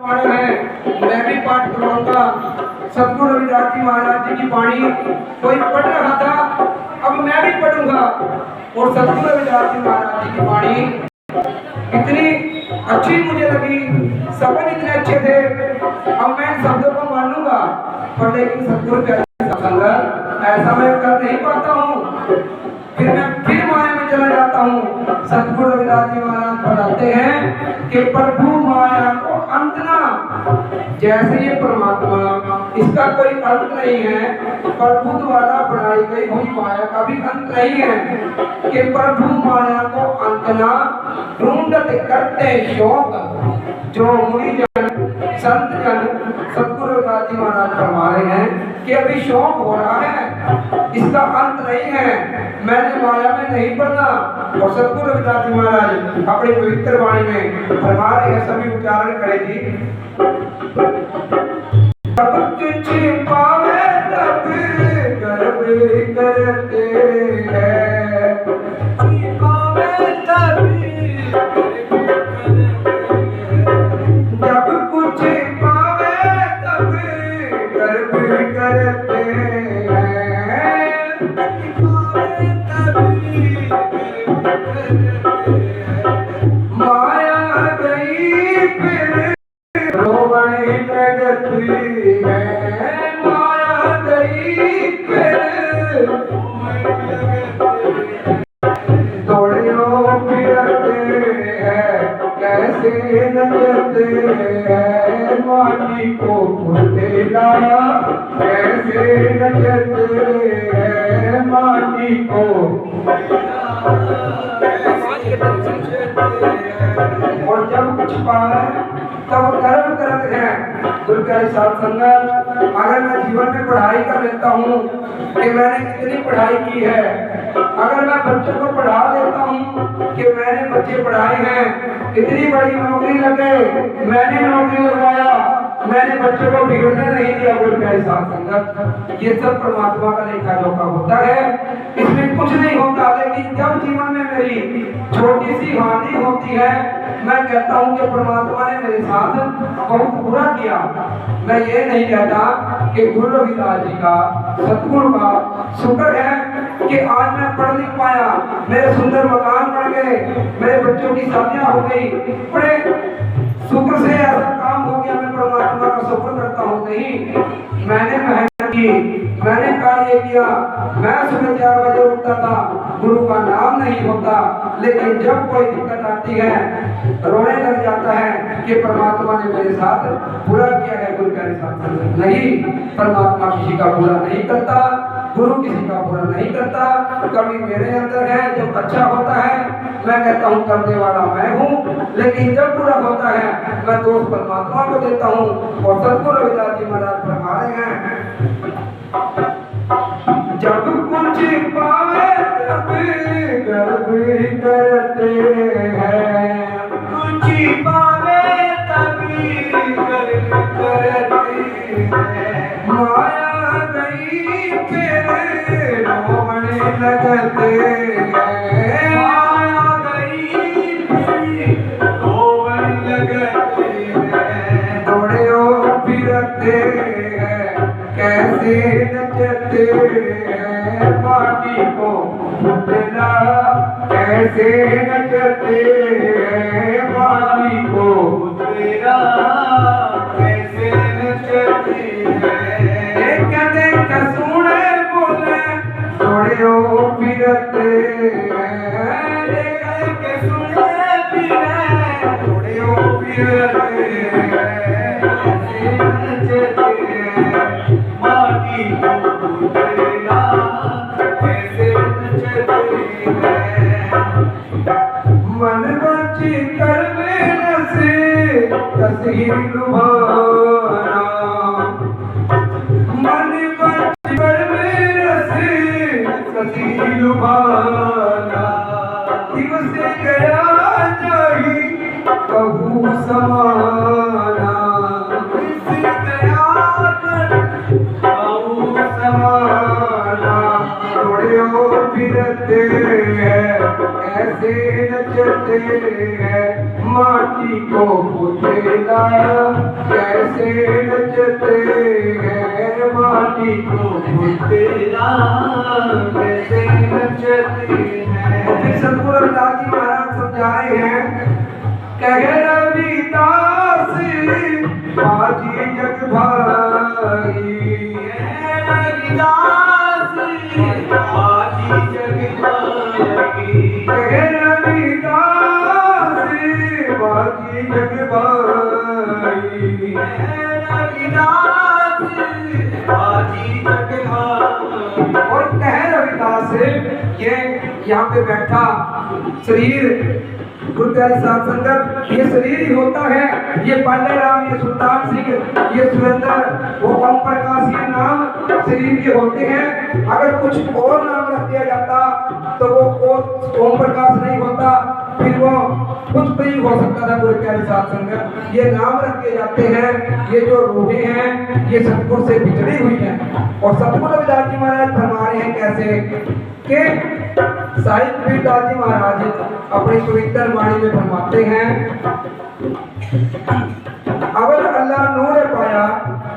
है मैं भी पाठ करवाऊंगा। सतगुरु रविदास जी महाराज जी की वाणी कोई पढ़ रहा था, अब मैं भी पढ़ूंगा। और सतगुरु रविदास जी महाराज जी की वाणी इतनी अच्छी मुझे लगी, शब्द इतने अच्छे थे, अब मैं इन शब्दों को मानूंगा। पर लेकिन सतगुरु का संगत ऐसा मैं कर नहीं पाता हूँ, फिर माया में चला जाता हूँ। सतगुरु रविदास जी महाराज बताते हैं कि प्रभु माया को अंत ना, जैसे ये परमात्मा इसका कोई अंत नहीं है, प्रभु द्वारा बनाई गई हुई माया का भी अंत नहीं है कि प्रभु माया को अंत ना ढूंढत करते शोक। जो मुनि जन संत जन सतगुरु रविदास जी महाराज फरमा रहे हैं कि अभी शौक हो रहा है, इसका अंत नहीं है, मैंने माया में नहीं पढ़ना। और सतगुरु रविदास जी महाराज अपनी पवित्र वाणी में फरमा रहे हैं, सभी उच्चारण करेगी। तब कुछ पावे तब गर्व करते हैं, पावे तब जब कुछ पावे तब गर्व करते हैं, पावे तब माया गई फिर रोवने लगती है, माया गई फिर दौड़ियों फिरते हैं, कैसे नचते हैं, माटी को फुटेला कैसे नचते हैं, माटी को। और जब कुछ पाए तब कर्म करते हैं। गुरु प्यारे साथ संगत, अगर मैं जीवन में पढ़ाई कर लेता हूँ कि मैंने कितनी पढ़ाई की है, अगर मैं बच्चों को पढ़ा देता हूँ कि मैंने बच्चे पढ़ाए हैं, इतनी बड़ी नौकरी लगे मैंने नौकरी लगवाया, मैंने बच्चों को बिगड़ने नहीं दिया। गुरु प्यारे साथ संगत, ये सब परमात्मा का लेखा जोखा होता है, इसमें कुछ नहीं होता। लेकिन जब जीवन में मेरी छोटी सी हानि होती है, मैं कहता हूँ कि परमात्मा ने मेरे साथ बहुत बुरा किया। मैं ये नहीं कहता कि गुरु रविदास जी का, सतगुरु का शुक्र है कि आज मैं पढ़ लिख पाया, मेरे सुंदर मकान बन गए, मेरे बच्चों की शादियां हो गई, बड़े शुक्र से ऐसा काम हो गया, मैं परमात्मा का शुक्र करता हूँ। नहीं, मैंने मेहनत की, मैंने कार्य किया, मैं सुबह 4 बजे उठता था, गुरु का नाम नहीं होता। लेकिन जब कोई दिक्कत आती है, रोने लग जाता है कि परमात्मा ने मेरे साथ बुरा किया है। गुरु के साथ नहीं, परमात्मा किसी का बुरा नहीं करता, गुरु किसी का बुरा नहीं करता। कभी मेरे अंदर है, जब अच्छा होता है मैं कहता हूँ करने वाला मैं हूँ, लेकिन जब बुरा होता है मैं दोष परमात्मा को देता हूँ। और सतगुरु रविदास जी महाराज फरमा रहे हैं, जब कुछ पावे तब गर्व करते हैं, कुछ पावे तब गर्व करते हैं, माया गई फिर रोने लगते हैं, माया गई फिर रोने लगते हैं, दौड़े फिरते हैं, कैसे नचते हैं, माटी को फुटेला कैसे नचते हैं, माटी को फुटेला कैसे नचते हैं, कहते कसुने बोले दौड़े फिरते हैं, कहते सुने फिरे दौड़े फिरते हैं, कैसे नचते हैं, माटी को फुटेला कैसे नचते हैं, मन बची कर मेरे से कसी लुभाना, मन बची कर मेरे से कसी लुभाना, दिवस गया नहीं कहूँ समाना, दिवस गया कहूँ समाना, फिरते हैं ऐसे नचते हैं, माटी को पुतला कैसे नचते हैं, माटी को पुतला कैसे नचते हैं। फिर सतगुरु रविदास जी महाराज समझा रहे हैं, कह रविदास बाजी जग भाई, रविदास बाजी जग भाई, कह रविदास बाजी जग भाई, रविदास बाजी जग भाई। और कह रविदास ये यहाँ पे बैठा शरीर गुरु प्यारी साध संगत, ये शरीर ही होता है, ये पांडे राम, ये सुल्तान सिंह, ये सुरेंद्र, वो ओम प्रकाश, ये नाम शरीर के होते हैं। अगर कुछ और नाम रख दिया जाता तो वो ओम प्रकाश नहीं होता, फिर वो कुछ भी हो सकता था। गुरु प्यारी साध संगत, ये नाम रखे जाते हैं, ये जो रूहें हैं ये सतगुरु से बिछड़ी हुई हैं। और सतगुरु रविदास जी महाराज फरमा रहे हैं कैसे कि साहिब कबीरदास जी महाराज अपनी पवित्र वाणी में फरमाते हैं, अवल अल्लाह नूर पाया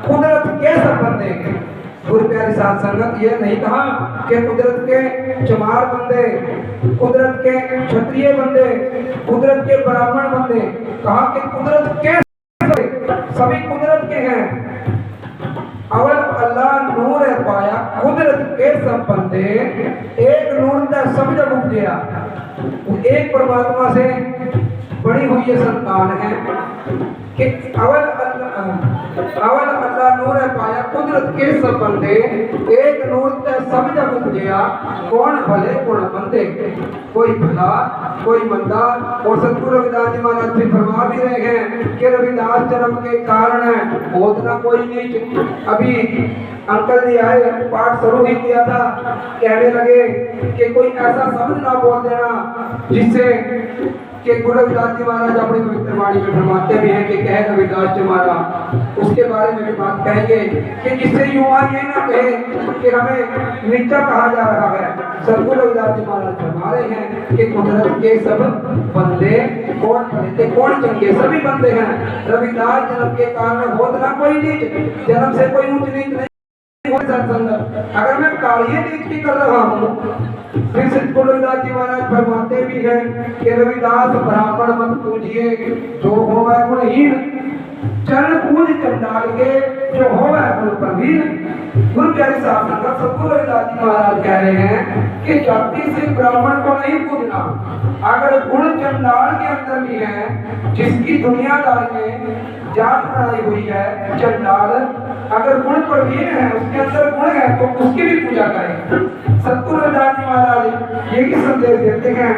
कुदरत के सब बंदे। गुरु प्यारी साध संगत, ये नहीं कहा कि कुदरत के चमार बंदे, कुदरत के क्षत्रिय बंदे, कुदरत के ब्राह्मण बंदे, कहा कि कुदरत के सभी कुदरत के हैं। अवल अल्लाह नूर पाया कुदरत के सब बंदे, एक नूर का सब जब उपजया, एक परमात्मा से बड़ी हुई ये संतान है कि अवल अल्लाह नूर पाया कुदरत के सब बंदे, एक नूर का सब जब उपजया, कौन भले कौन मंदे, कोई भला कोई मंदा। और सतगुरु रविदास जी महाराज जी फरमा भी रहे हैं कि रविदास जन्म के कारण है, होतना कोई नहीं। अभी अंकल जी आए, पाठ शुरू ही किया था, कहने लगे कि कोई ऐसा शब्द ना बोल देना जिससे कि गुरु रविदास जी महाराज अपनी पवित्र वाणी में फरमाते भी हैं कि कह रविदास जी महाराज, उसके बारे में भी बात कहेंगे कि जिससे युवा ये ना कहे कि हमें नीचा कहा जा रहा है। सतगुरु रविदास जी महाराज फरमा रहे हैं कि कुदरत के सब बंदे, कौन बंदे कौन चंगे, सभी बंदे हैं। रविदास जन्म के कारण होता कोई नीच, जन्म से कोई ऊंच नीच नहीं। अगर मैं कार्य नीच की कर रहा हूँ, फिर सतगुरु रविदास जी महाराज फरमाते भी हैं कि रविदास ब्राह्मण मत पूजिए, जो होवे गुणहीन, चरण पूज चंडाल के, जो होवे गुण प्रवीण। गुरु प्यारी साध संगत, सतगुरु रविदास जी महाराज कह रहे हैं कि जाति से ब्राह्मण को नहीं पूजना। अगर गुण चंडाल के अंदर भी है, जिसकी दुनियादारी में जात बनाई हुई है चंडाल, अगर गुण प्रवीण है, उसके अंदर गुण है, तो उसकी भी पूजा करें। सतगुरु रविदास जी महाराज यही संदेश देते हैं।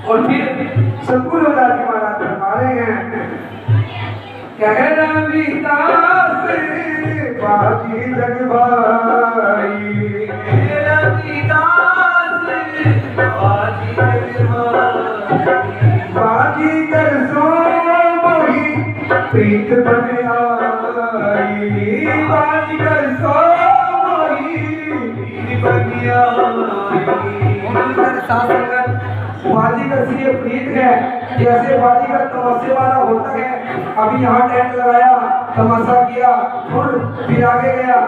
और फिर सतगुरु रविदास जी महाराज फरमा रहे हैं, कह रविदास बाजी जग भाई, रविदास बाजी जग भाई, बाजी कर सो मोही प्रीत बन आई, बाजी कर सो मोही प्रीत बन आई। बाजीगर से ये प्रीत है, जैसे बाजीगर तमाशे वाला होता है, अभी यहाँ टेंट लगाया, तमाशा किया, फिर आगे गया,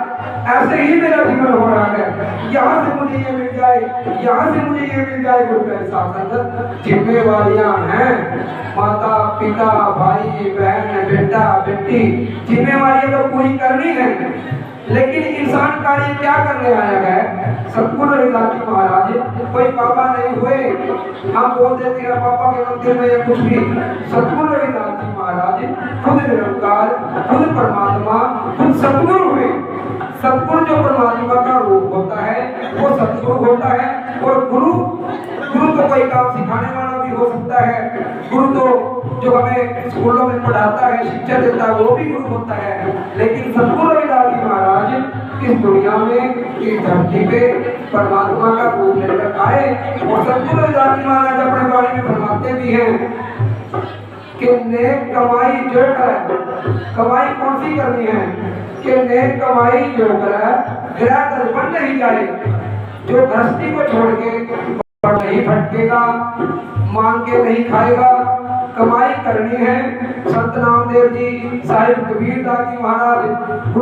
ऐसे ही मेरा जीवन हो रहा है। यहाँ से मुझे ये मिल जाए, यहाँ से मुझे ये मिल जाए। गुरु के साथ जिम्मेवारियां हैं, माता पिता भाई बहन बेटा बेटी, जिम्मेवारियां तो पूरी करनी है, लेकिन इंसान कार्य क्या करने आया है। सतगुरु रविदास जी महाराज कोई पापा नहीं हुए, हम बोल देते हैं पापा के मंदिर में या कुछ भी। सतगुरु रविदास जी महाराज खुद निरंकार, खुद परमात्मा, खुद सतगुरु हुए। सतगुरु जो परमात्मा का रूप होता है वो सतगुरु होता है। और गुरु तो कोई काम सिखाने वाला भी हो सकता है, गुरु तो जो हमें स्कूलों में पढ़ाता है, शिक्षा देता है, वो भी गुरु होता है। लेकिन सतगुरु रविदास जी महाराज इस दुनिया में, इस धरती पे परमात्मा का रूप लेकर आए। और सतगुरु रविदास जी महाराज अपने बारे में फरमाते भी हैं कि नेक कमाई जो करे, कमाई कौन सी करनी है कि नेक कमाई जो करे ग्रह दर्पण नहीं जाए, जो गृहस्थी को छोड़ के नहीं भटकेगा, मांग के नहीं खाएगा, कमाई करनी है। संत नामदेव जी, साहिब कबीरदास जी महाराज